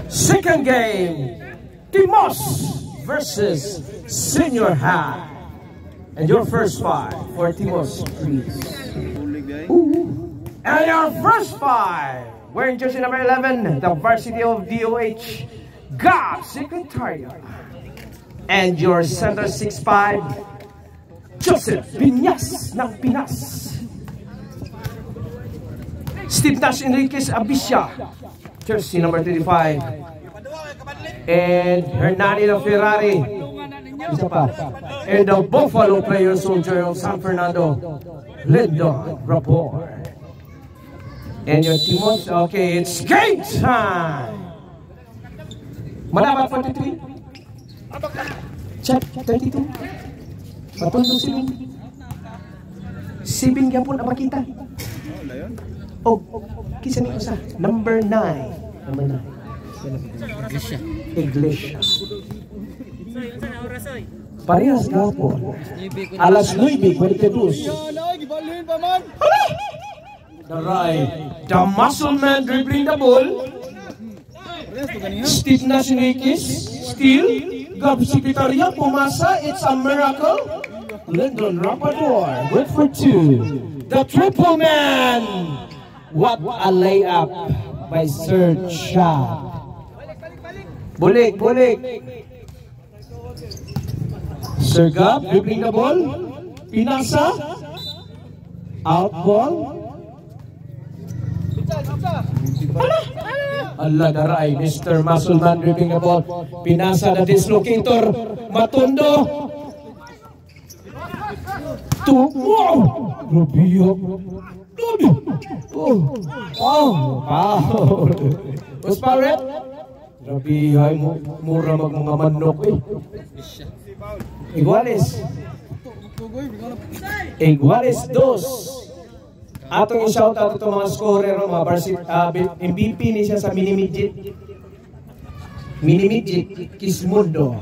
Second game, Timos versus Senior High. And your first five for Timos, please. And your first five, wearing jersey number 11, the varsity of DOH, Gab Secretariat. And your center 6'5", Joseph Binyas ng Pinas. Steve Nash Enriquez Abisha, jersey number 35. And Hernani ng Ferrari. Isa pa. And the Buffalo player soldier of San Fernando, Lyndon Rapport. And your Timos, okay, it's game time! Malabat 43. Check 32. Matundong silong. Sibing yapon ang makita. Oh, kisa niyo sa number 9. Number 9. Iglesia. Parehas gapon. Alas 9:42. The right. The muscle man dribbling the ball. Steve Nash Enriquez. Steal. Gab Secretariat pumasa. It's a miracle. Lyndon Rapport. Good for 2. The triple man. What a layup by Serge Shah. Bulik. Sir Gab dribbling the ball. Pinasa. Out ball. Allah daray, Mr. Muscleman dribbling the ball. Pinasa the dislocator. Matundo. Wow! Rubio. Wow! What's Parrot? Grabe, ay mura mga manok eh. Iguales 2. Atong i-shoutout ito mga scorer, mga MVP ni siya sa mini-midget. Mini-midget, Kismundo.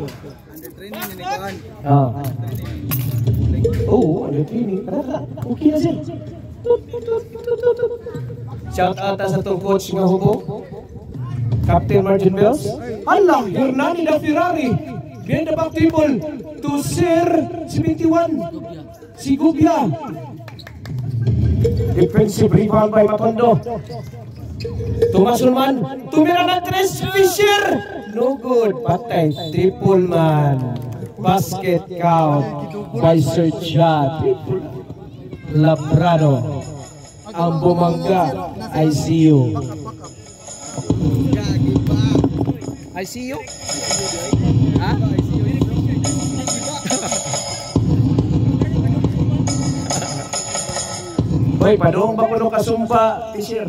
Oh, under training. Okay na siya. Shoutout sa itong coach nga hubo. Captain Martin Bells. Allah, Hernani ng Ferrari. Behind the back table to Sir 71. Si Gubia. Defensive rebound by Matondo. Tomas Ulman. Tumira ng 3. Fisher. No good. Patay. Triple man. Basket count by Sir Chad. Labrado. Ang bumangga. ICU. ICU? Ha? Boy, padong ba ko nung kasumpa, Fisher?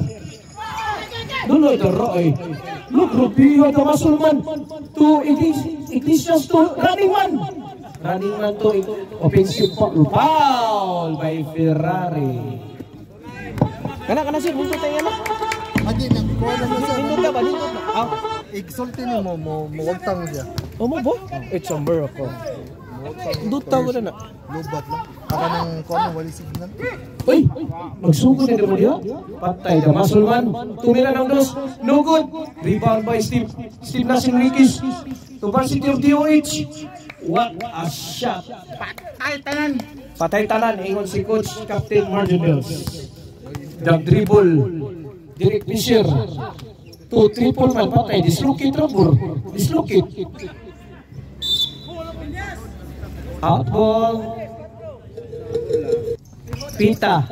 Dulo ito, Roy. Look, Rubio, Tomas Ulman. To Iglesias to running man. Running man to offensive foul by Ferrari. Kana sir, buntot tayo na. Adi nang kuha na mo sir. Nindot ba? Exulti ni mo utang siya. O mo bo? It's a miracle. Duta ko na. Lubat lang. Aka nang kuha na wali signal. Uy! Magsugod na mo diya. Patay ka, Masulman. Tumira ng 2. No good. Rebound by Steve Nash Enriquez. To varsity of DOH. What a shot. Patay tanan. Ingon si Coach Captain Martin Bells. The dribble. Derek Fisher. To triple man. Patay. Dislocate Rabur. Dislocate. Out ball. Pita.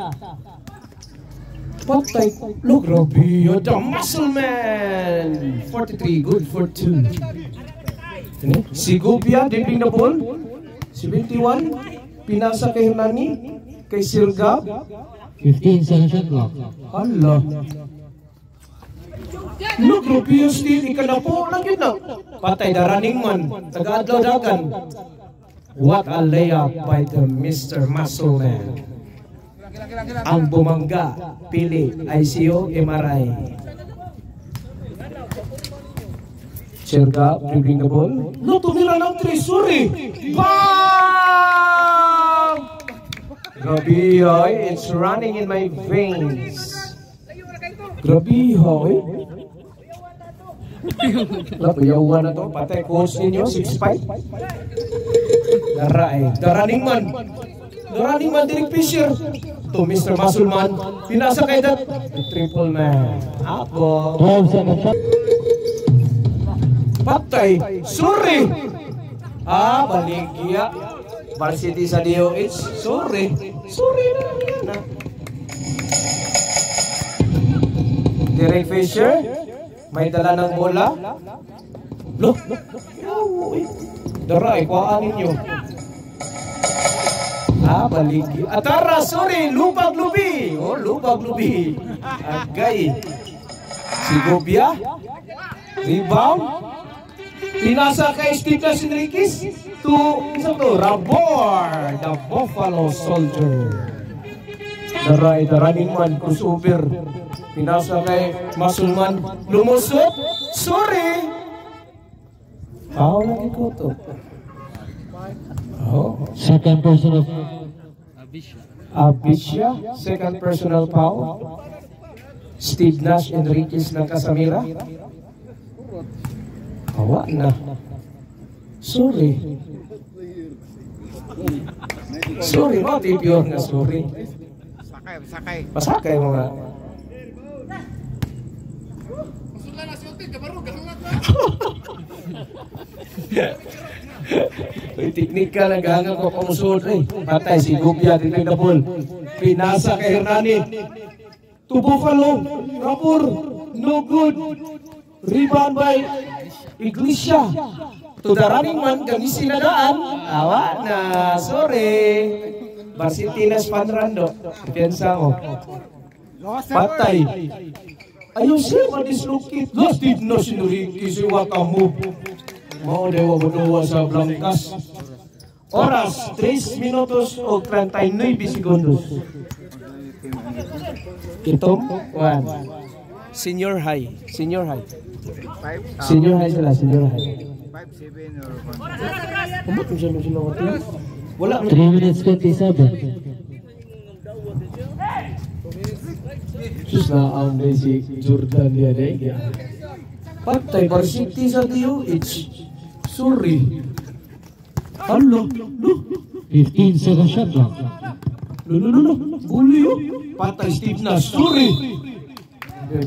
Patay. Look, Rubio, the muscle man. 43, good for 2. Si Gubia, dribbling the ball. 71. Pinasa kay Hernani. Kay Sir Gab. 15 sa shot clock. Hala. Look, Rubio still. Ika na po. Lagi na. Patay, the running man. Taga-adlaw dagan. What a layup by the Mr. Muscle Man. Ang bumangga, pili, ICO, MRI. Serga, dribbling the ball. No, tumira ng 3, sorry. Bam! Grabe, it's running in my veins. Grabe, Lapayawan na to, patay coach ninyo, 6'5". Daraning man, Derek Fisher. To Mr. Masulman, pinasa kay that triple man. Ako. 12 seconds shot. Patay, sorry. Baligya. Varsity sa DOH, sorry na. Derek Fisher, may dala ng bola. Look. Daray, kuhaan ninyo. Baligi. Atara, sorry, lubag-lubi. Lubag-lubi. Agay. Si Gobia. Rebound. Pinasa kay Steve Enriquez to Rabor, the Buffalo Soldier. Daray, the running man, crossover. Pinasa kay Masulman. Lumusot. Sorry. Lagi ko to. Second personal Abisha, second personal foul. Steve Nash Enriquez ng Casamira. Awa na. Sorry, mati pure na sorry. Pasakay mo nga. May teknika na gahangan ko pamusod Patay si Gubia, din na ball. Pinasa kay Hernani. To Buffalo, Rapor, no good. Rebound by Iglesia. To the running man, gamisin na daan. Awa na, sorry. Varsity na Spanrando. Piensa mo. Patay. Ayun siya, madislocate. Steve Nash Enriquez, wakamu. Mau dewa berdua sa Blancas. Oras 3 minutos o 39 segundos. Itom 1. Senior high sila, senior high. 5-7 or 1. Kumot mo sila wati. Wala 3 minutes 27. Sus na ang si Jordan dia deh. Patay Varsity sa DOH. Sorry. Hello. 15 seconds shot clock. No. Bully yun. Patay Steve Nash. Sorry.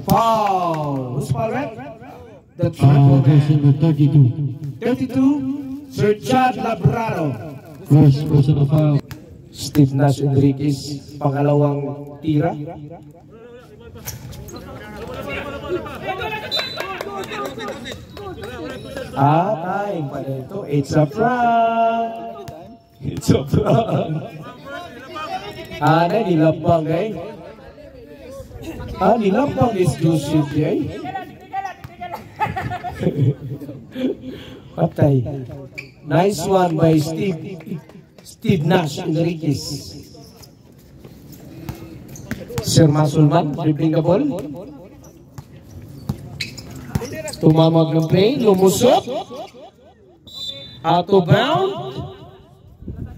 Foul. Who's foul, right? The triple Person with 32. Sir Chad Labrado. First personal foul. Steve Nash Enriquez. Pangalawang tira. Time pa dito. It's a prank. Nilabang nilabang is Joseph Patay. Nice one by Steve Nash Enriquez. Sir Masulman, dribbling the ball. Tumamag ng play, lumusot. Out of bound.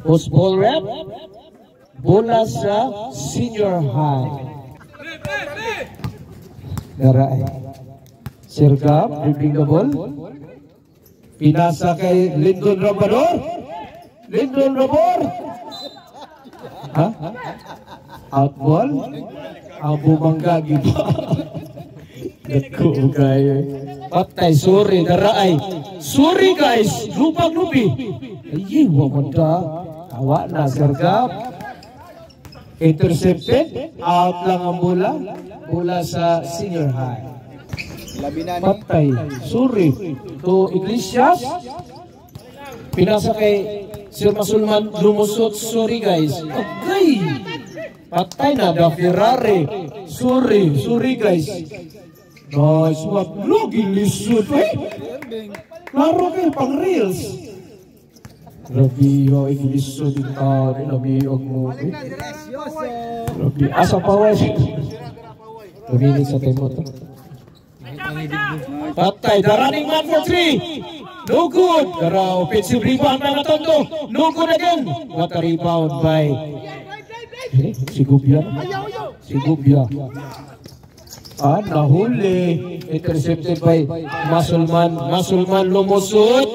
Post ball rep. Bola sa senior high. Daray. Sir Gab, dribbling the ball. Pinasa kay Lyndon Rabador. Out ball. Ang bumangga giba. Naku kayo. Patay, sorry, daray. Sorry guys, lupag-lupi. Ay, wamanda. Awa na, Sir Gab. Intercepted. Out lang ang bola. Bola sa senior high. Patay, sorry. To Iglesias. Pinasa kay Sir Masulman, lumusot. Sorry guys. Okay. Patay na, da Ferrari. Sorry guys. Nice one. Loging lisod. Klaro kayo pang reels. Grabe yung lisod yung tari. Grabe yung mo. Grabe. Asa paway. 2 minutes sa tempo to. Patay. The running man for 3. No good. Dara offensive rebound na natondo. No good again. What a rebound by si Gubia. Nahuli. Intercepted by Muscleman. Muscleman lumusot.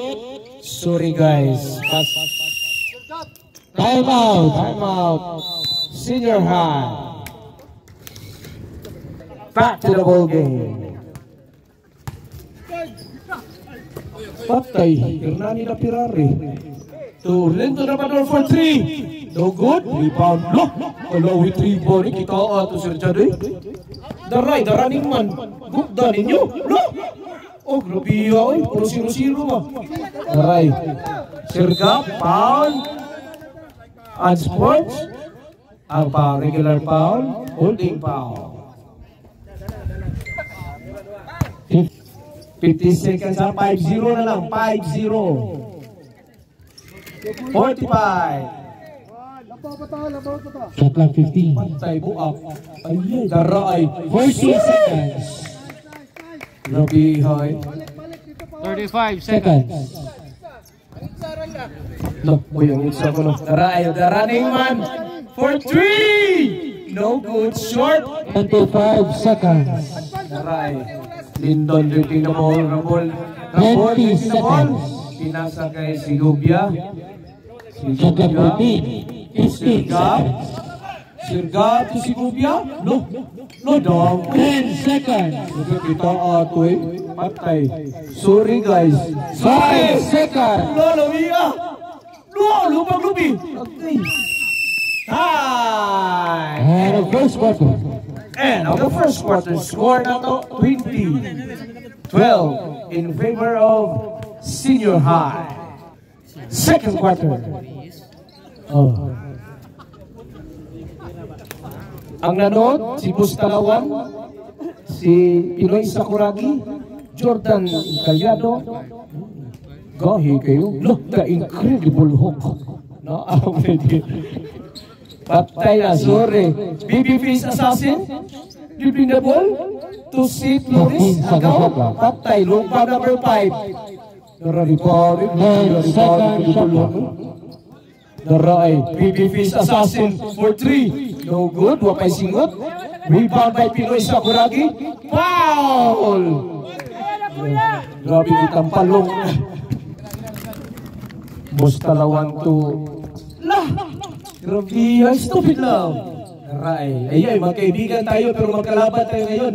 Sorry guys. Time out. Time out. Senior high. Back to the ball game. Patay. Hernani na Pirari. To Lindo Rabador for 3. No good. Rebound. Look. Allow with 3 ball. Kita to Sir Jade. The running man. Gugda ninyo. Look. Oh, grabe yun. Puro 0-0 ba? The Sir Gap. Foul. And sports. Ang regular foul. Holding foul. 50 seconds na, 5-0 na lang, 5-0. 45. Shot clock 15. Pantay buak. Ayun, daray. 40 seconds. Grabihay. 35 Seconds. No, uy, ang isa ko no. Daray, the running man for 3. No good, short. 25 seconds. Daray. Lindon drinking the ball, Rabol. 20 seconds. Pinasa kay Sigubia. Shot clock 14. 15 seconds. Sirga to Sigubia. No, no, dog. 10 seconds. Kita ato eh. Patay. Sorry guys. 5 seconds. Lolo, iya. Lupang lupi. Okay. Time. And the first quarter. And of the first quarter, score na to 20-12 in favor of Senior High. Second quarter. Oh. Ang nanood, si Bustalawan, si Pinoy Sakuragi, Jordan Galyado. Gahi kayo. Look, the incredible hook. No, patay na, sorry. Babyface Assassin, dribbling the ball to si Flores. Agaw, patay, lumpa number 5. Nararipari, Naray, Babyface Assassin for 3. No good, wapay singot. Rebound by Pinoy Sakuragi. Foul! Grabe kitang palong. Bustalawan to grabe, stupid lang. Aray, ayay, magkaibigan tayo pero magkalaban tayo ngayon.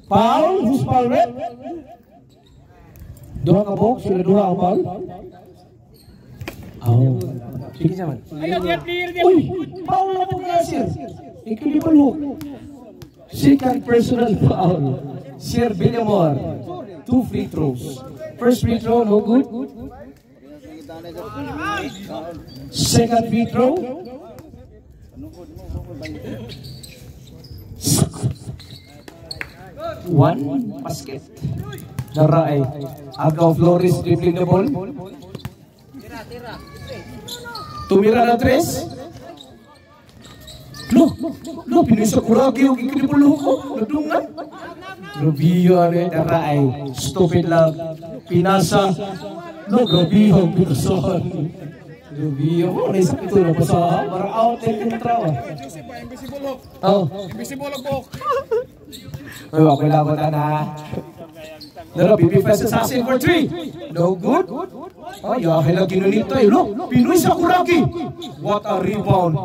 Foul? Who's foul, red? Duha ka box? Sila duha ang foul? Oh. Sige naman. Uy! Foul na po nga, sir. Incredible hook. Second personal foul. Sir Villamor. 2 free throws. First free throw, no good. Second free throw. One basket. Daray. Agaw Flores dribbling the ball. Tumira na 3. Lo, Pinoy Sakuragi yung incredible ko. Nadungan. Grabiyo, daray. Stupid lang. Pinasa. No, grabiyo, pinasahan. Grabiyo. Naisip ito na pasahan. Para out and kontra. Oh. Invisible book. Ay, okay lang ko na. Pero Babyface Assassin for 3. No good. Ay, okay lang ginunita. Lo, Pinoy Sakuragi. What a rebound.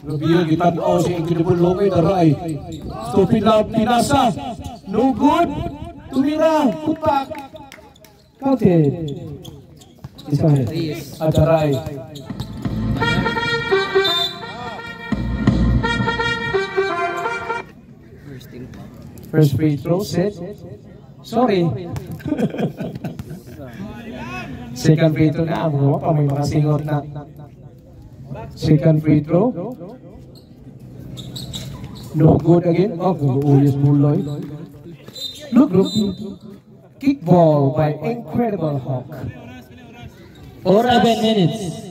Grabiyo, gitan-o si incredible lokay. Daray. Stupid lang. Pinasa. No good. Tumira. Putak. Counted. Isa head. Ataray. First free throw set. Sorry. Second free throw na. Mga pa may mga singot na. Second free throw. No good again. Oh, Ulias Muloy. Look, kick ball by Incredible Hawk. 7 minutes.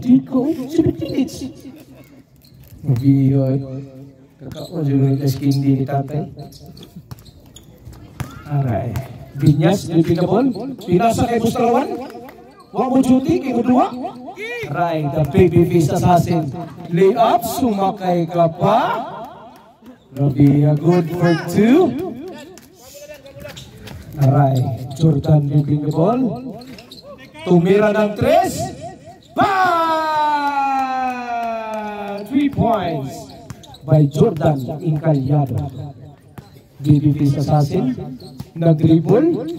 Tico, 17 minutes. Mabiyoy. Kakao dyan yung skindi ni tatay. Aray. Binyas, Pilipinabol. Pinasa kay Bustalawan. Wag mo duty, kay Kudua. Aray, the Babyface Assassin. Layup, sumakay ka pa. Be a good for 2. Alright, Jordan dribbling the ball. Tumira ng 3. Bang! 3 points by Jordan Incaliado. BBP's assassin. Nag-dribble.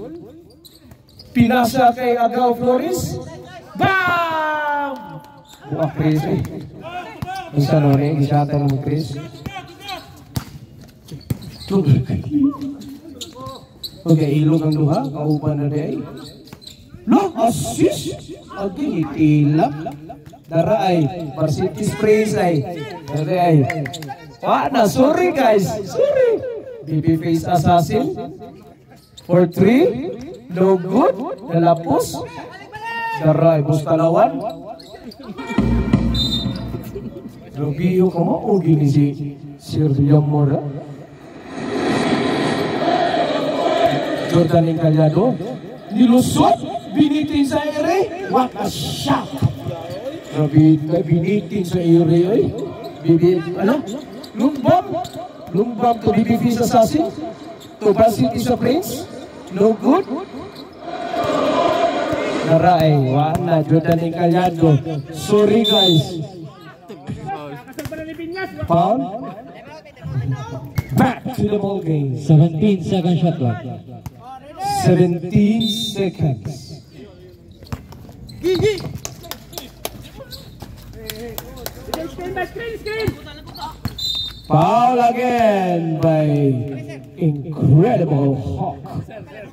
Pinasa kay Agao Flores. Bang! Buwak Chris eh. Ang sanon eh, gisata ng Chris. Okay, ilog ang duha. Kaupan na day. No, assist. Okay, itilap. Daray. Varsity sprays ay. Daray. Wala, sorry guys. Sorry. Babyface assassin. For 3. No good. Nalapos. Daray. Bustalawan. Rubio ka mo. O gini si Sir Yamora. Jordan Incaliado. Nilusot. Binitin sa ere. What a shot. Binitin sa ere. Ano? Lumbab to BBP's assassin. To Varsity sa Prince. No good. Naray. Wala. Jordan Incaliado. Sorry guys. Foul. Back to the ball game. 17 second shot clock. 17 seconds. Foul again by Incredible Hawk.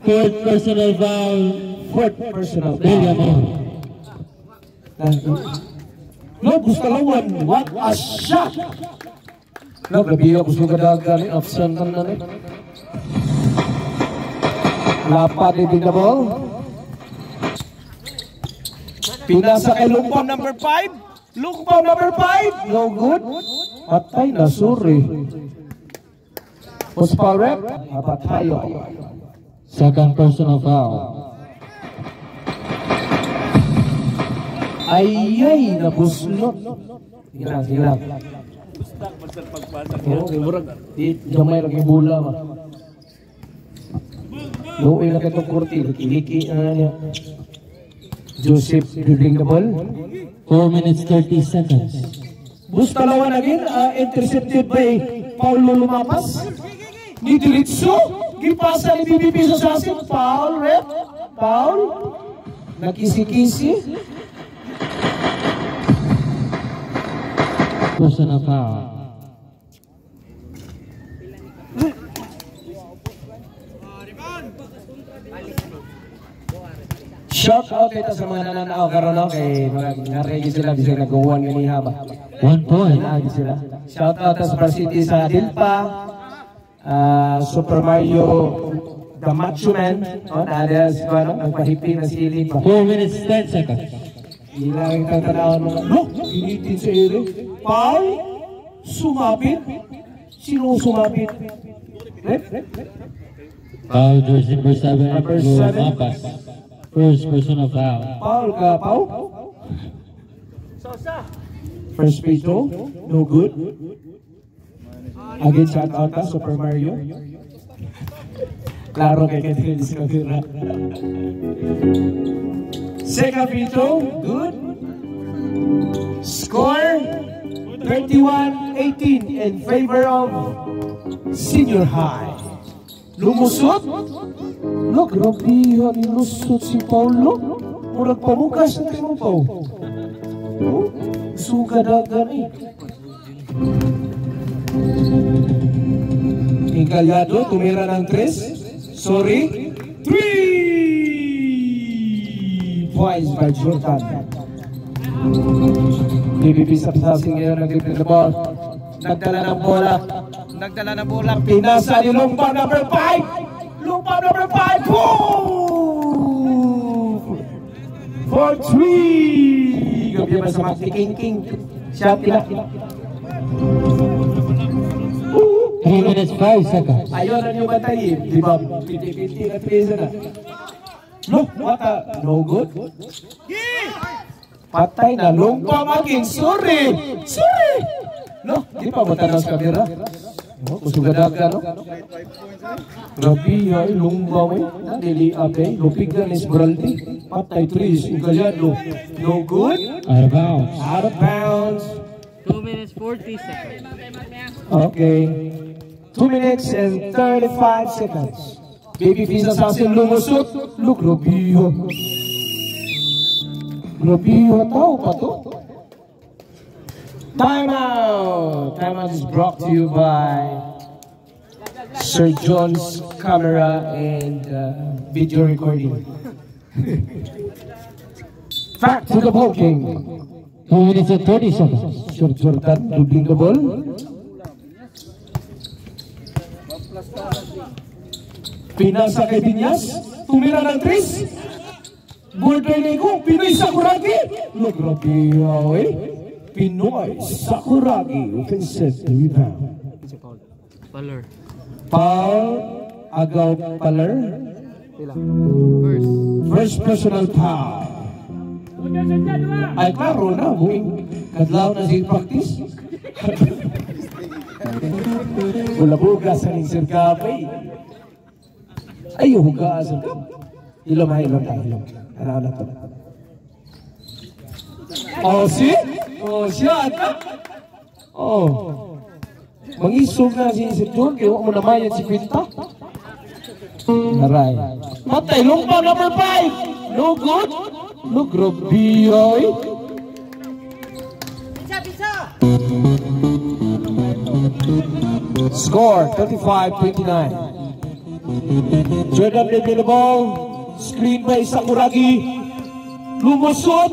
Fourth personal foul. Fourth personal William foul. No, Bustalawan. What a shot! No, nabiyo ko sa kadagan. Option ka na. Lapat din the ball. Pinasa kay Lumpam number 5. Lumpam number 5. No good. Patay na, sorry. Post-foul rep. Patayo. Second personal foul. Ay, nabuslot. Hilang. Gamay lagi bola mah. Luoy na katong kurti, liki-liki niya. Joseph dribbling the ball. 4 minutes 30 seconds. Bustalawan again, intercepted by Paulo Lumapas. Ni diretso, gipasa ni BBP sa assassin. Foul, rep. Foul. Nakisi-kisi. Personal foul. Shout out ito sa mga nananaw karon kay naready sila bisag nag-uwan ni haba. 1 point. Naagi sila. Shout out sa Varsity sa Dilpa, Super Mario, The Macho Man, nada si ano, nagpahipi na silid pa. 4 minutes 10 seconds. Ilang tatanawon mo. No, initin sa ere. Paul, sumapit. Sino sumapit? Foul jersey number 7. Number 7. Mapas. First personal foul. Paul ka, Paul? First free throw, no good. Again, shout out ka, Super Mario. Klaro kay Kedrilis Kavira. Second free throw, good. Score 31-18 in favor of Senior High. Lumusot? Look, grabe yan, nilusot si Paulo. Murag pamukas na kayo pa. Sugadagan eh. Incaliado, tumira ng 3. Sorry. 3 points by Jordan. BBP sa passing ngayon, nag-dribble the ball. Nagdala ng bola. Pinasa ni Lumpam number 5. Lumpam number 5. Boom! For 3. Gabi ba sa mga king. Shot nila. 3 minutes 5 seconds. Ayaw na niyo batayin. Di ba? 50-50 na 3 na. Look, no good. Patay na. Lumpam again. Sorry. No, di pa mo tanong sa kamera. Oh, kusugadaga, no? Grabe, ay, lumbaw eh. Dili abe, lupig na ni Esmeraldi. Patay trees, Ingaliano. No good? Out of bounds. Out of bounds. 2 minutes 40 seconds. Okay. 2 minutes and 35 seconds. Baby Fish Assassin lumusot. Look, Robio. Robio, tao pa to? Time out! Time out is brought to you by Sir John's camera and video recording. Back to the ball game. 2 minutes and 30 seconds. Sir Jordan dribbling the ball. Pinasa kay Binyas. Tumira ng Tris. Border Nego. Pinoy Sakuragi. Look, Robio, eh. Pinoy Sakuragi offensive rebound. Paler. Paul Agaw Paler. First personal foul. Ay klaro na, buing kadlaw na si practice. Wala bugas sa Sir Gabay. Ay hugasan ka. Ilom ha, ilom tayo, ilom. Ano na to? Oh, si? Oh, siya ka? Oh. Mangisog na si Sir John, kaya mo namayan si Quinta. Aray. Matay, lumpa number 5. No good? Look, Robio. Score, 35-29. Jordan Levy the ball. Screen by Sakuragi. Lumusot.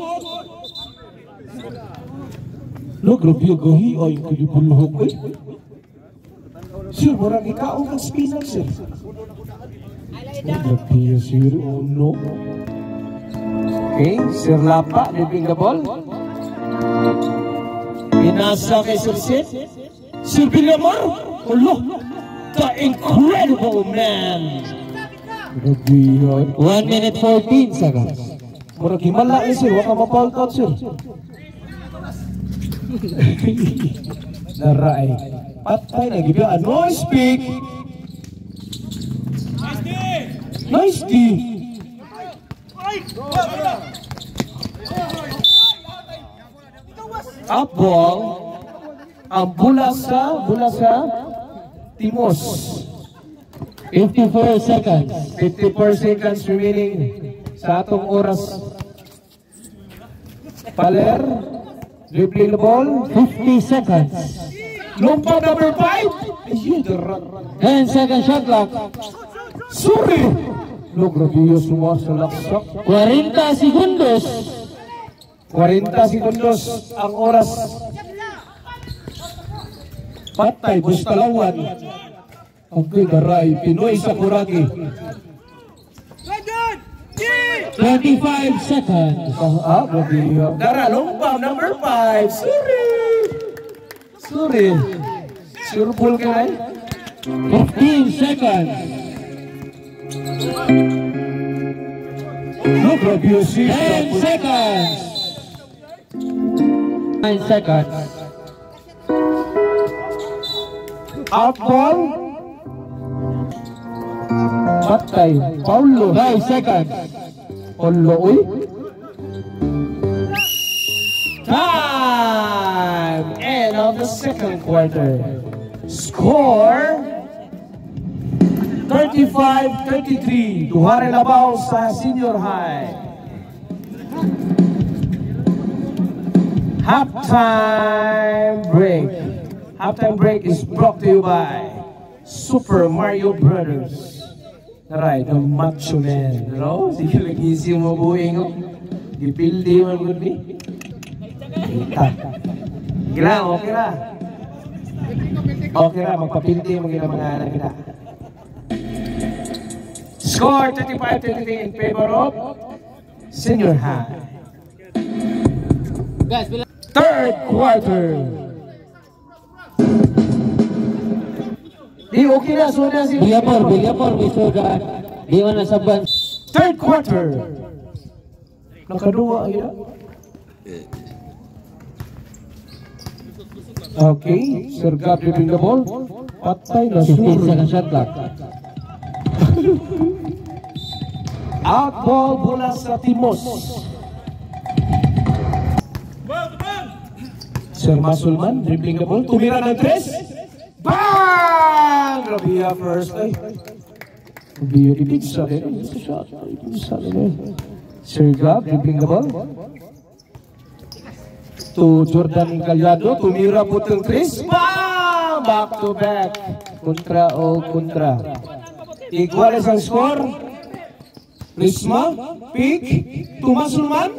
Look, Robio gahi. Ay, kulipulhok eh. Sir, marang ikaw ang spinal, sir. Robio, sir. Oh, no. Okay, Sir Lapa, living the ball. Pinasa kay Sir Sid. Sir Villamar. Hello. The incredible man. 1 minute 14 seconds. Murag himala eh, sir. Waka ma-foul out, sir. Naray. Patay na gibya. Noise pick. Nice D. Up ball. Ang bola sa Timos. 54 seconds. 54 seconds remaining sa atong oras. Paler, dribbling the ball. 50 seconds. Lumpa number 5. 10 second shot clock. Sorry. Look, Robio sumasalaksak. 40 segundos. 40 segundos ang oras. Patay, Bustalawan. Okay, Garay. Pinoy Sakuragi. 25 seconds. Robio. Dara, lumpa number 5. Sorry. Sure pull ka na 15 seconds. Look, Robio. 10 seconds. 9 seconds. Up ball. Patay. Paulo. 5 seconds. Paulo, uy. Time! End of the second quarter. Score 35-33. Duhare Labaw sa senior high. Halftime break. Halftime break is brought to you by Super Mario Brothers. Right, the macho man. No? Sige, nag-isip mo buhay ko. Gipildi mo good ni. Sige lang, okay na. Okay na, magpapildi mo gina mga anak kita. Score 35-33 in favor of senior high. Third quarter. Di okay na, so na si Bigapor, bisuga. Di mo na saban. third quarter. Nakaduwa, ayun. Okay, Sir Gab dribbling the ball. Patay na 15 Suri. seconds shot clock. Out ball bola sa Timos. Sir Masulman dribbling the ball. Tumira ng 3. Bang! Rabia first. Ay. Rabia di big shot. It's a shot. Sir Gab dribbling the ball. To Jordan Incalyado. Tumira po ng 3. Bang! Back to back. Kontra o kontra. Iguales ang score. Risma, pick, to Masulman,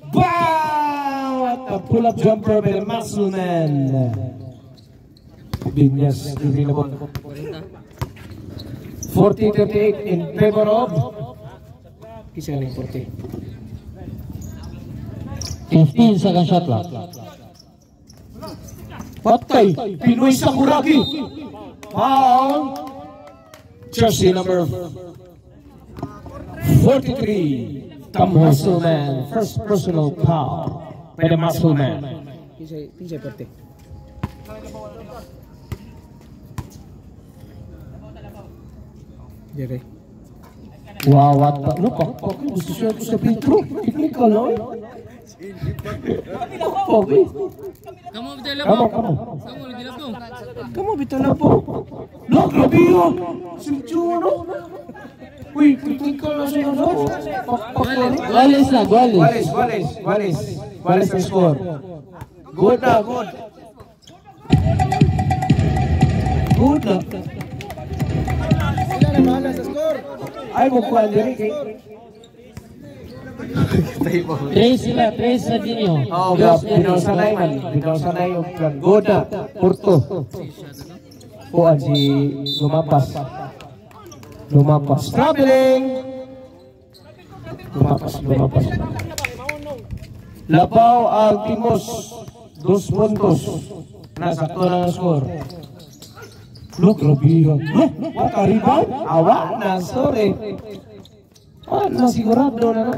bang! What a pull-up jumper by the Masulman. Binyas, dribbling the ball. 40-38 in favor of Kisa ni 40. 15 seconds shot clock. Patay, Pinoy Sakuragi. Foul. Jersey number 43. The Muscleman. First personal foul by the Muscleman. Pinsa 40. Jere. Wow, what the look? Gusto siya sa Petro. Technical, no? Okay. Kamu betul Come on, po. come on. Kamu lagi na po. Kamu betul na po. Look, grabe yun. Sincho, no? Uy, critical na siya, no? Walis na, walis. Walis ang score. Good na, good. Good na. Sila na bahala sa score. Ay, mukhaan din eh. 3 sila, 3 sa dinyo. Oo, bitaw sanay man. Bitaw sanay yung plan. Good na. Porto. Puan si Lumapas. Traveling. Lumapas. Labaw ang Timos. 2 puntos. Nasakto na ang score. Look, Robio. Look, what a rebound. Awa na, sorry. Sigurado na.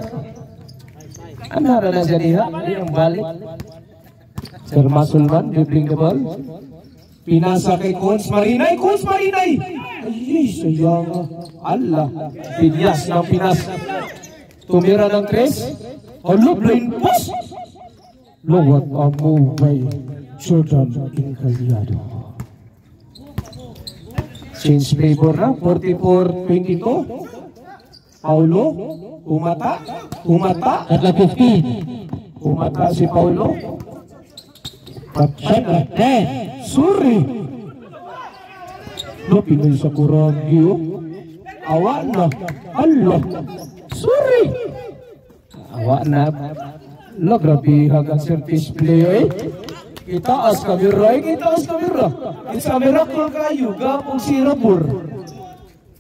Ano na siya diha? Hindi ang balik. Sir Masulman, dribbling the ball. Pinasa kay Coach Marinay. Coach Marinay! Ay, sayang. Allah. Pinyas ng pinas. Tumira ng 3. Alo, blind pass. Lowat ang move by Jordan Incalyado. Change favor na. 44-22. Paulo. Umata. Tatla 15. Umata si Paulo. Shot clock 10. Sorry. No, Pinoy Sakuragi. Awa na. Allah. Sorry. Awa na. Lo, grabe hagang service player eh. Itaas kamera. It's a miracle kayo. Gapong si Rabor.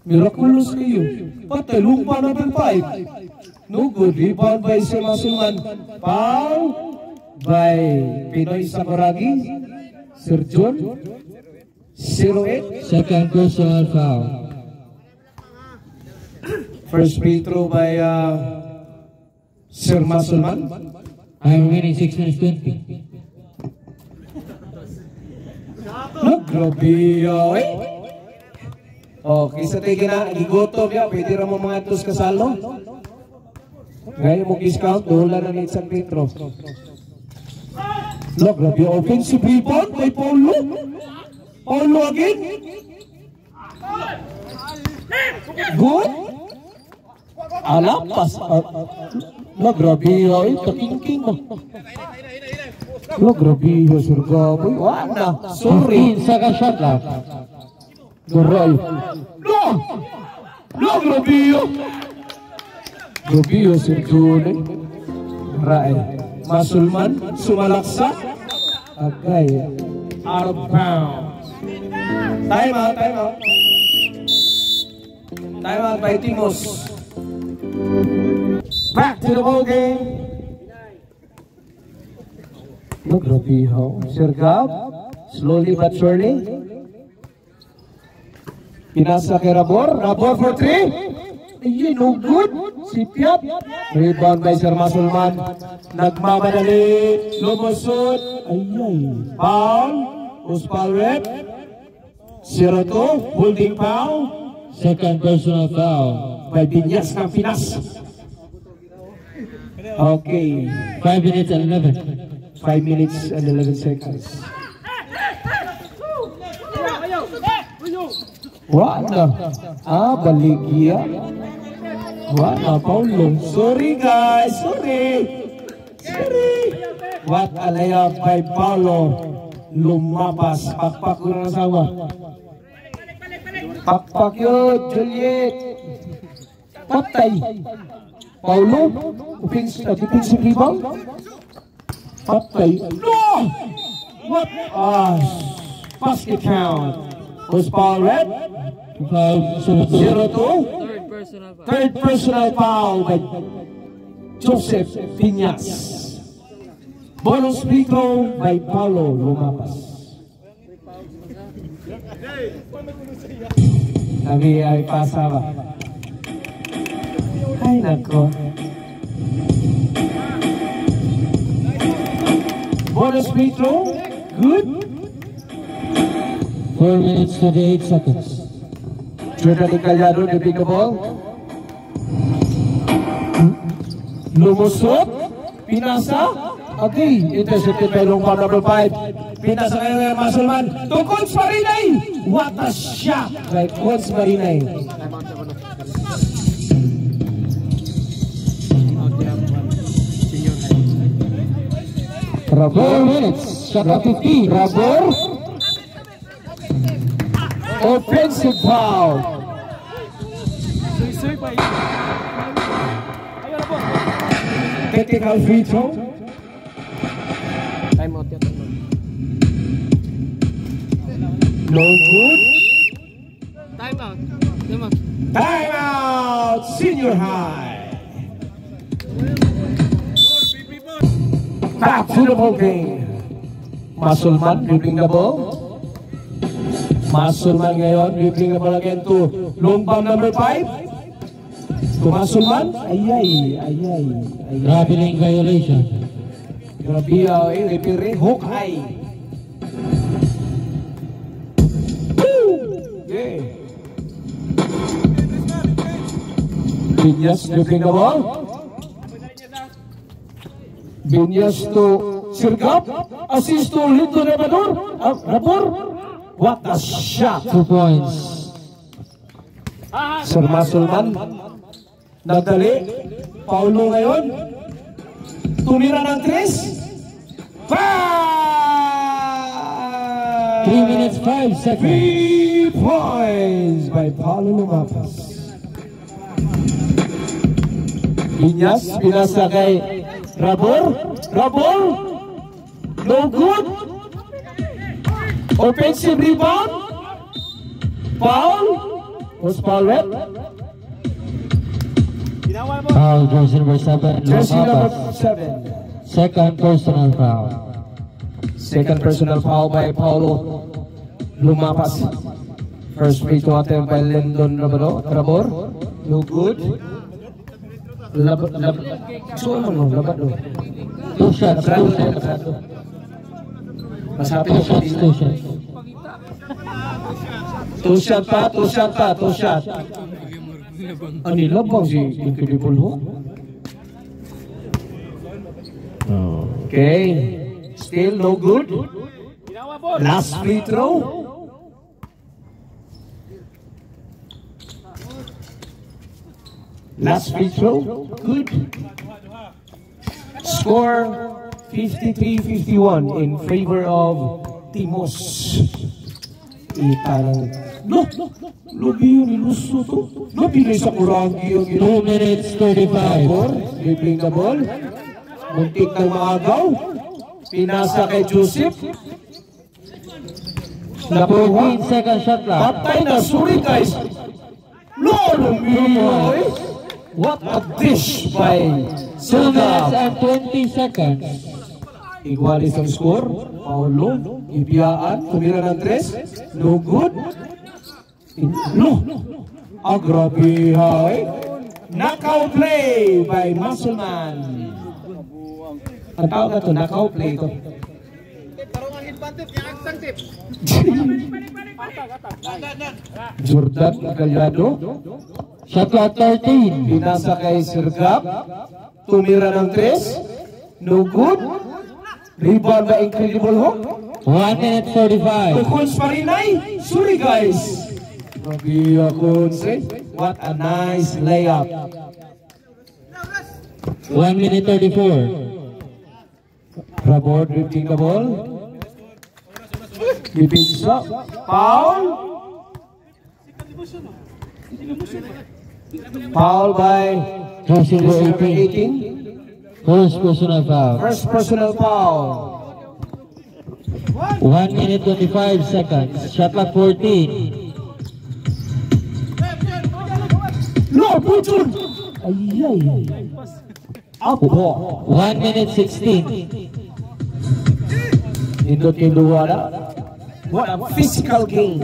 Miraculous kayo. Patay, lumpa number 5. No good. Rebound by Sir Masulman. Foul by Pinoy Sakuragi. Sir John. 08. Second personal foul. First free throw by Sir Masulman. I'm winning 6 minutes 20. No, grabe eh. Okay, sa tigil na, gigotob ya, pwede ra mo mga tos kasalo. Gaya mo discount, dola na ni isang Petro. No, grabe, offensive rebound by Paulo. Paulo again. Good. Alapas. No, grabe, ay, taking-king mo. No, grabe, Sir Gaboy. Wala, sorry. 15 seconds shot clock. Doral. No, Grabio. Grabio, Sir June. Rae. Masulman, sumalaksa. Agay. Out of bounds. Time out. Time out by Timos. Back to the ball game. No, Grabio. Sir Gab, slowly but surely. Pinasa kay Rabor for 3. Ayun, no good. Si Piat. Rebound by Sir Masulman. Nagmamadali. Lumusot. Ayay. Foul. Uspal Red. 0-2. Holding foul. Second personal foul. By Binyas ng Pinas. Okay. 5 minutes and 11. 5 minutes and 11 seconds. Wala. Baligya. Wala, Paulo. Sorry guys, sorry. What a layup by Paulo. Lumapas. Pakpak ko ng asawa. Pakpak yun, Juliet. Patay. Paulo. Defensive rebound. Patay. No! What? Basket count. Was Paul Red? 0-2. Third personal foul by Joseph Piñas. Bonus free throw by Paulo Lumapas. Kami ay pasawa. Ay nako. Bonus free throw. Good. 4 minutes 28 seconds. Jordan Callado, the big ball. Lumusot. Pinasa. Okay. Intercepted by long ball number 5. Pinasa kayo ng Masulman. To Coach Marinay. What a shot by Coach Marinay. Rabor. 4 minutes. Shot at 15. Rabor. Offensive foul. Technical free throw. No good. Time out. Time out. Senior high. Back to the ball game. Masulman dribbling the ball. Masulman ngayon, dribbling the ball again to long ball number 5. To Masulman. Ayay. Traveling violation. Grabe, referee, hook eye. Okay. Binyas dribbling the ball. Binyas to Sirgap. Assist to Lito Rabor. What a shot! 2 points. Sir Masulman nagdali. Paulo ngayon tumira ng 3. 3 minutes 5 seconds. 3 points by Paulo Lumapas. Binyas pinasa kay Rabor. No good. Offensive rebound. Foul. Was Paul Red? Foul, jersey number 7. Jersey number Lumapas. 7. Second personal foul. Second personal foul by Paulo Lumapas. First free throw attempt by Lendon Rabor. No good. Labat. Two shots. Masapit na siya. Two shot pa. Nilabang si Incredible Hulk. Okay. Still no good. Last free throw. Good. Score 53-51 in favor of Timos. Itanang. Lobi yun, iluso to. Lobi na sa Kurangi yung 2 minutes 35. Dribbling the ball. Muntik ng maagaw. Pinasa kay Joseph. 14 second shot clock. Patay na, sorry guys. Lolo mio, eh. What a dish by 2 minutes Silga. and 20 seconds. Igualis ang score. Paulo, ibiyaan, tumira ng 3. No good. No. Grabe ha, eh. Knockout play by Masulman. Ang tawag na to, knockout play ito. Tarungan advantage, yung action tip. Jordan Gallardo. Shot clock 13. Pinasa kay Sirgap. Tumira ng 3. No good. Rebound by Incredible Hulk. 1 minute 45. Kukuns pa rin ay. Sorry guys. Grabe Kukuns eh. What a nice layup. 1 minute 34. Rabor drifting the ball. Dipinsa. Foul. Foul by Crossing number number 18. 18. First personal foul. First personal foul. 1 minute 25 seconds. Shot clock 14. No, Puchun. Ayay. Up ball. 1 minute 16. Indot kay Luwada. What a physical game.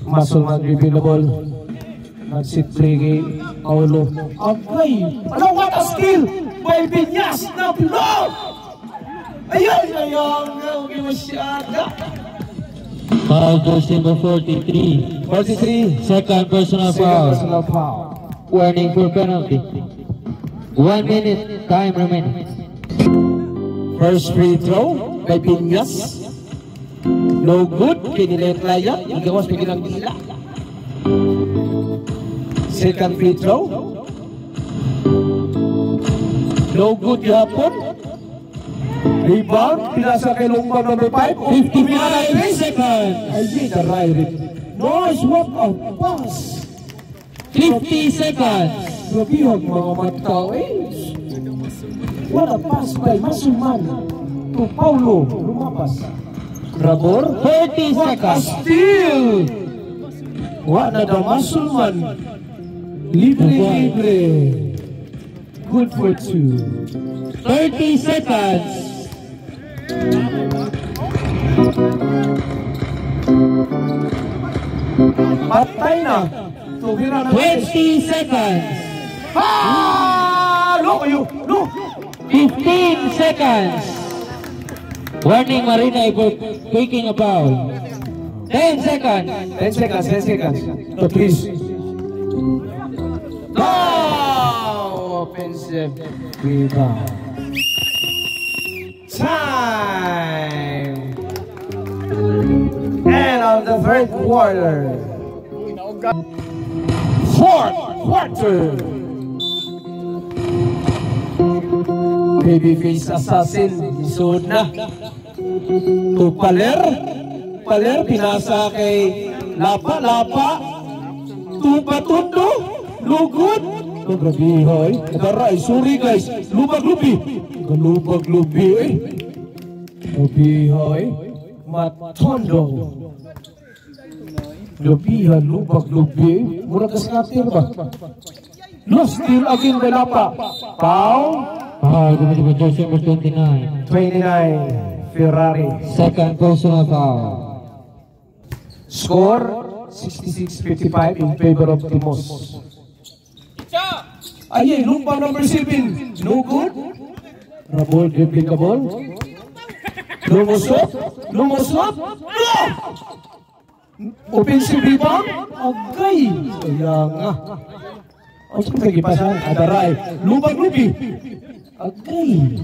Masong mag-review na ball. Nag-sit play kay Paulo. Agay! Ano, what a steal! By Binyas na block! Ayun! Ayun! Okay masyada! Foul goes number 43. 43. Second personal Second foul. personal foul. Warning for penalty. 1 minute time remaining. First free throw by Binyas. No good. Kinilet layup. Igawas pigilang dila. Second free throw. No good yapon. Rebound. Pinasa kay Lumbang number 5. 55 seconds. Ayun, taray rin. Nice walk out pass. 50 seconds. Grabihag mga matao eh. What a pass by Masuman to Paulo. Lumapas. Rabor. 30 What a seconds. steal! What na daw Masuman. Libre. Good for 2. 30 seconds. Patay na. Tumira na. 20 seconds. Ah! Look you. Look. 15 seconds. Warning Marina for taking a foul. 10 seconds. 10 seconds. 10 seconds. So please. Oh! Offensive rebound. Time! End of the third quarter. Fourth quarter. Babyface assassin. Isod na. To Paler. Paler, pinasa kay Lapa. To Patundo. Lugod. Oh, grabe, hoy. Adaray, sorry guys. Lubag-lubi. Lubag-lubi, eh. Grabe, hoy. Matondo. Lubihan, lubag-lubi. Murag kaskatir ba? No, still again by Lapa. Foul. Gumiti ba jersey number 29. 29. Ferrari. Second personal foul. Score 66-55 in favor of Timos. Ayun, Lumbang number 7. No good. Rabol, dribbling ka ball. Lumusot. No! Offensive rebound. Agay. Kaya nga. Ang saan nagipasan? Adaray. Lubag-lubi. Agay.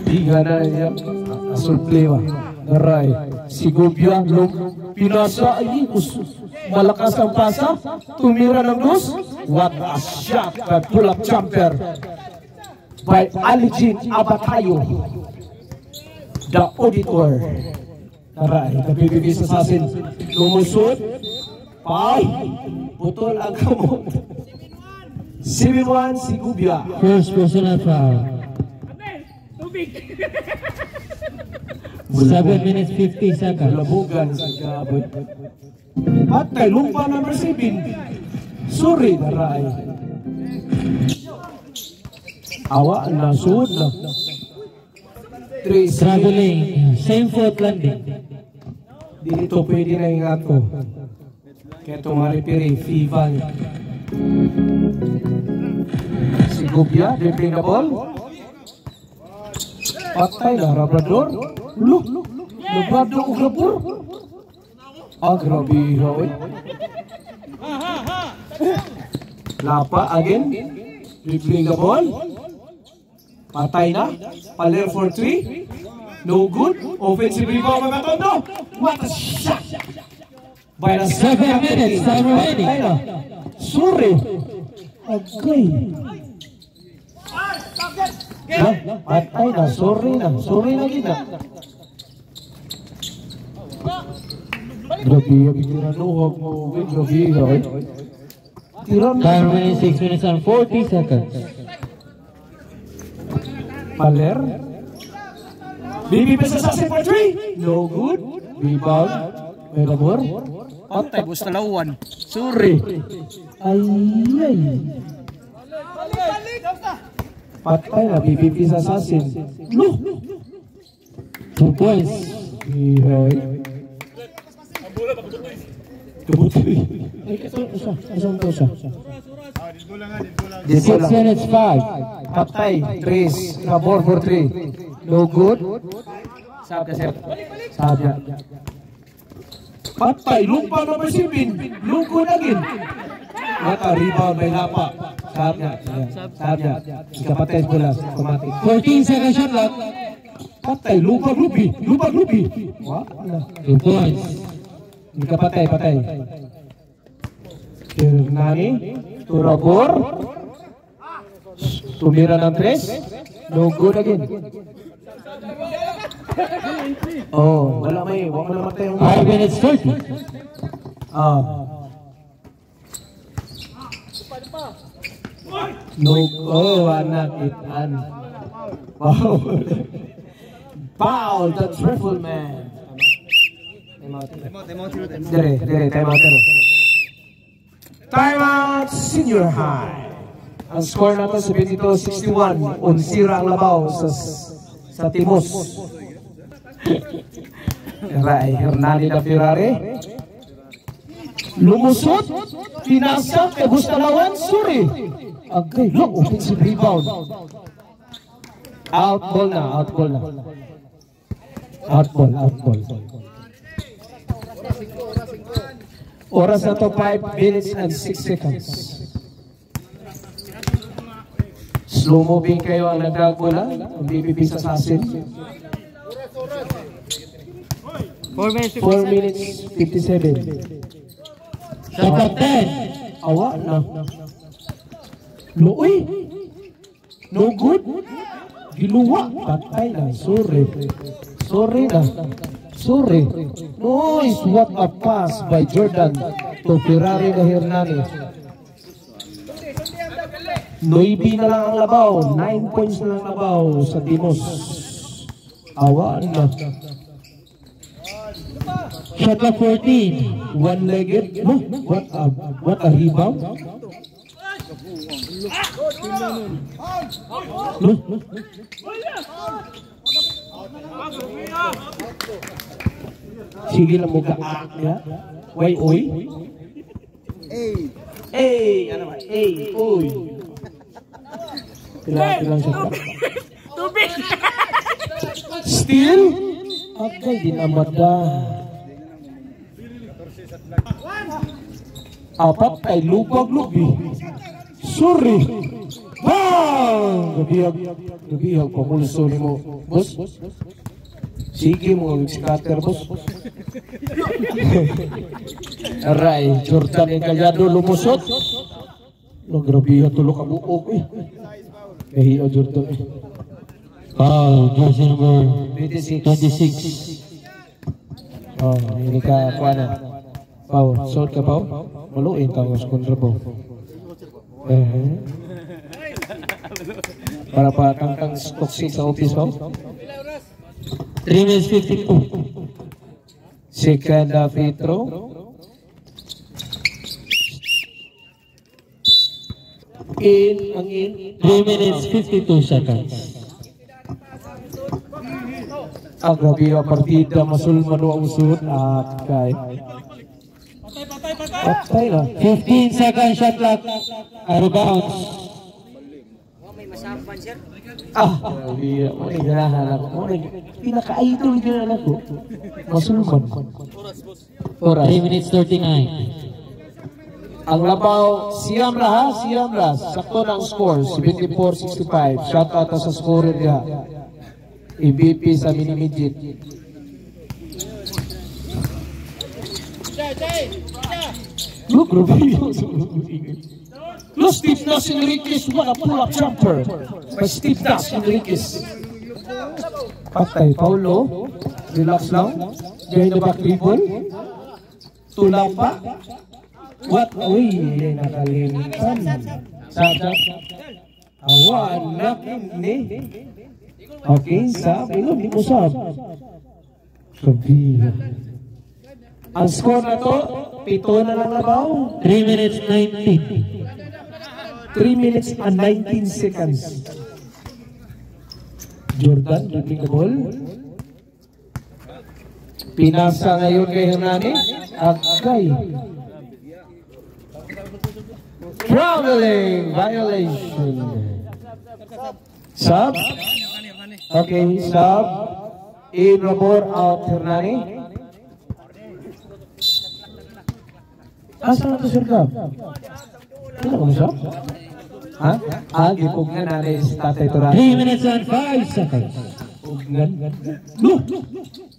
Diga na yan. Asol play ba? Adaray. Si Gubya. Pinasa. Ay, malakas ang pasa. Tumira ng dos. What a shot by pull-up jumper by Alijin Abatayo, the auditor. Taray, nabibigis assassin. Lumusot. Pay. Putol ang kamot. 7-1 si Gubya. First personal foul. 7 minutes 50 seconds. Labugan sa gabot. At kay Lumbang number 7. Sorry, taray. Awa na, suod na. 3 Traveling. Same foot landing. Dito pwede na ingat ko. Kaya ito maripiri, FIFA. si Gubia, dribbling the ball. Patay na, Labrador. Look, Labrador o Labrador. Grabe yun. Lapa again, dribbling the ball. Patay na, Paler for 3. No good, offensive rebound mga Tondo. What a shot! By the 7 minutes, time remaining. Sorry. Okay. Patay na, sorry na kita. Grabe, bigiranuhag mo, grabe, okay? Time remaining 6 minutes and 40 seconds. Paler. BBP sa sasin for 3. No good. Rebound. May labor. Patay, gusto lawan. Sorry. Ay. Patay na BBP sa sasin. No. 2 points. Ihay. Tubutoy. Isang to siya. 6 minutes 5. Patay. 3. Labor for 3. No good. Sab ka, sir. Sabya. Patay. Lupa na masipin. Lungkod agin. Mata. Rebound by Lapa. Sabya. Ikapatay bola. Automatic. 14 seconds shot clock. Patay. Lupa lupi. Wala. 2 points. Ikapatay. Hernani. Turabor. Tumira ng 3. No good again. Wala may. Wala namatay yung 5 minutes 30. No. Anak itan. Wow. Foul, the triple man. Time out. Time out, senior high. Ang score natin sa 22-61. Unsira ang labaw sa Timos. Hernani na Ferrari. Lumusot. Pinasa. Kagustalawan. Sorry. Agay. Look. Offensive rebound. Out ball. Oras na to 5 minutes and 6 seconds. Slow moving kayo ang nagdrag bola. Ang BBP sa sasin. 4 minutes 4 minutes 57. Second 10. Awa na. Uy! No good. Giluwa. Patay na. Sorry na. Nice. What a pass by Jordan to Ferrari na Hernani. 9 na lang ang labaw. 9 points na lang labaw sa Timos. Awa na. Shot clock 14. One-legged. What a rebound. Sige lang mo ka-act niya. Why, oy? Ano ba? Oy. Kailangan siya. Tubig! Still? Okay, dinamada. Apat ay lubag-lubi. Sorry. Gabihag pamulso ni mo. Boss? Sige mo, scatter, boss. Aray, Jordan yung kalyado lumusot. Grabe yung tulog ang buok eh. Kahiyo Jordan eh. Foul, jersey number 26. Ini ka kuana. Pau, short ka Pau. Maluin tawos kontra Pau. Para pa tangtang toxic sa office Pau. 3 minutes 52. Second free throw. In. 3 minutes 52 seconds. Ang grabe yung partida, masulman ang usot at kay. Patay na. 15 seconds shot clock. Out of bounds. Muna ganahan ako. Pinaka-idol ganahan ako. Masulman. Oras. 3 minutes 39. Ang labaw, Siam ra ha? Siam ra. Sakto ng score, 74-65. Shout out sa scorer niya. EVP sa mini-midget. Look, Rubio. Look, Steve Nash Enriquez. What a pull-up jumper by Steve Nash Enriquez. Patay, Paulo. Relax lang. Behind the back dribble. Tulang pa. What? Uy, nakalimutan. Sab. Awan, nakini. Okay, sab. Di mo sab. Sabi. Ang score na to, 7 na lang labaw. 3 minutes 19. 3 minutes and 19 seconds. Jordan, dribbling the ball. Pinasa ngayon kay Hernani. Agay. Traveling violation. Sub. Okay, sub. In Rabor out Hernani. Asa na ito, Sir Gab? Ano ko mo siya? Ha? Gipugnan natin si Tatay Turani. 3 minutes and 5 seconds. Pugnan. Look!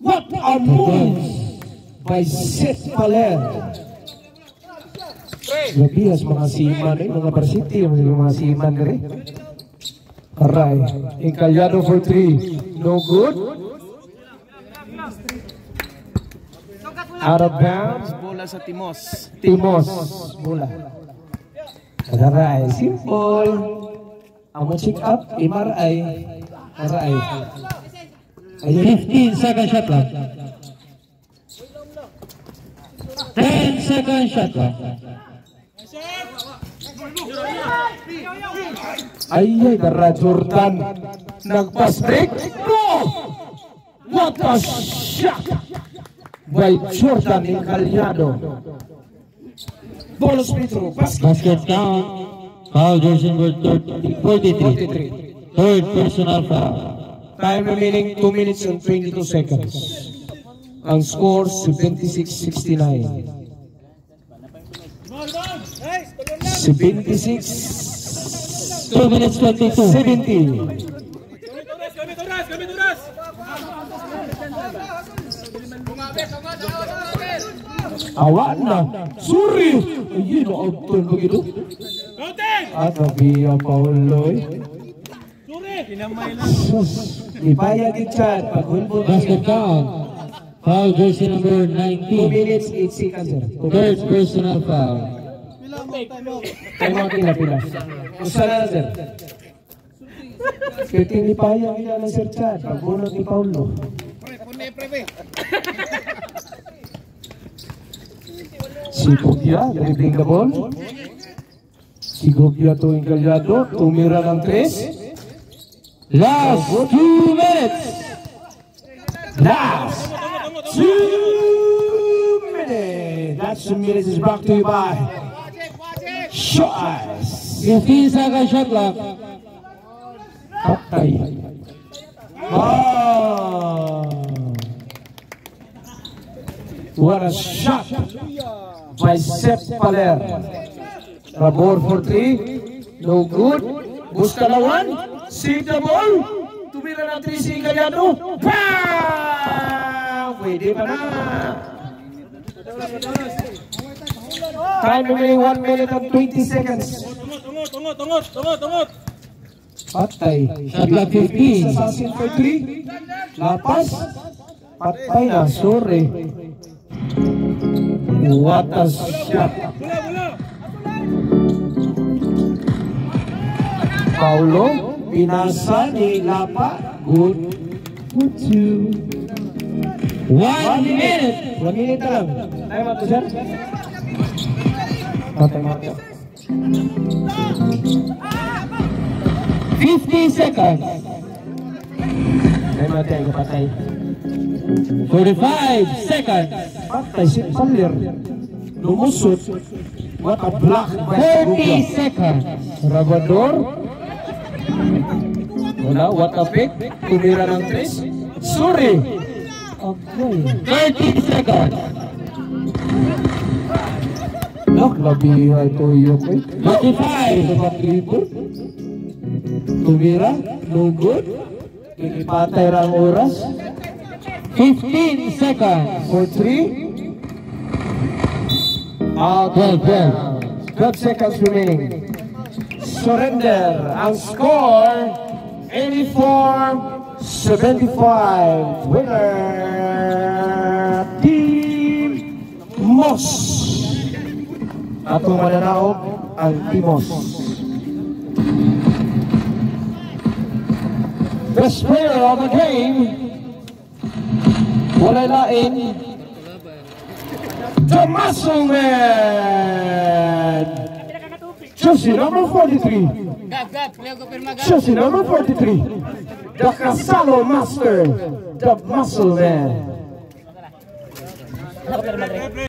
What a move by Seth Paler. Labias mga siman mga varsity, mga siman rin. Aray, Encallado for 3. No good. Out of bounds. Bola sa Timos. Timos. Bola. Aray, simple. Amo check up, MRI. Aray. 15 second shot clock. 10 second shot clock. Ay, Dara Jordan. Nag-pass break. No! What a shot by Jordan Encallado. Ball split through. Basket count. Foul jersey number 43. Third personal foul. Time remaining 2 minutes and 22 seconds. Ang score 76-69. 76 2 minutes 22. 70. Awan na. Suri. Ayun, na-outturn begitu. At Rabia Paulo. Ipayag i-chat. Paghulbol. Basket count. Foul jersey number 2 19. minutes, 8 seconds. Third personal foul. Time out pila. Usa na, sir. Piting ni Payag ila ng Sir Chad. Pagbunot ni Paulo. Si Gubia, dribbling the ball. Si Gubia to Encallado. Tumira ng 3. Last 2 minutes. Last 2 minutes. That 2 minutes is brought to you by Shots. 15 second shot clock. Patay. What a shot by Seth Paler. Rabor for 3. No good. Bustalawan. Save the ball. Tumira ng 3 si Encallado. Bam! Pwede pa na. Time remaining 1 minute and 20 seconds. Tungot. Patay. Shot clock 15. Assassin for 3. Lapas. Patay na. Sorry. What a shot. Paulo. Pinasa ni Lapa. Good. Good two. 1 minute. 1 minute na lang. Time out to sir. Time out. 50 seconds. Time out tayo. Patay. 45 seconds. Patay si Paler. Lumusot. What a block by 30 seconds. Rabador. Wala, what a pick. Tumira ng 3. Suri. Okay. 30 seconds. Labi ito yung 45. Tumira, no good. Kikipatay ang oras. 15 seconds. For 3. Out. 12 seconds remaining. Surrender. Ang score, 84-75. Winner, Team Moss. Atong mananaog ang Team Moss. Best player of the game, wala lain, the Muscle Man! Jersey number 43. Jersey number 43. The Casalo Master, the Muscle Man.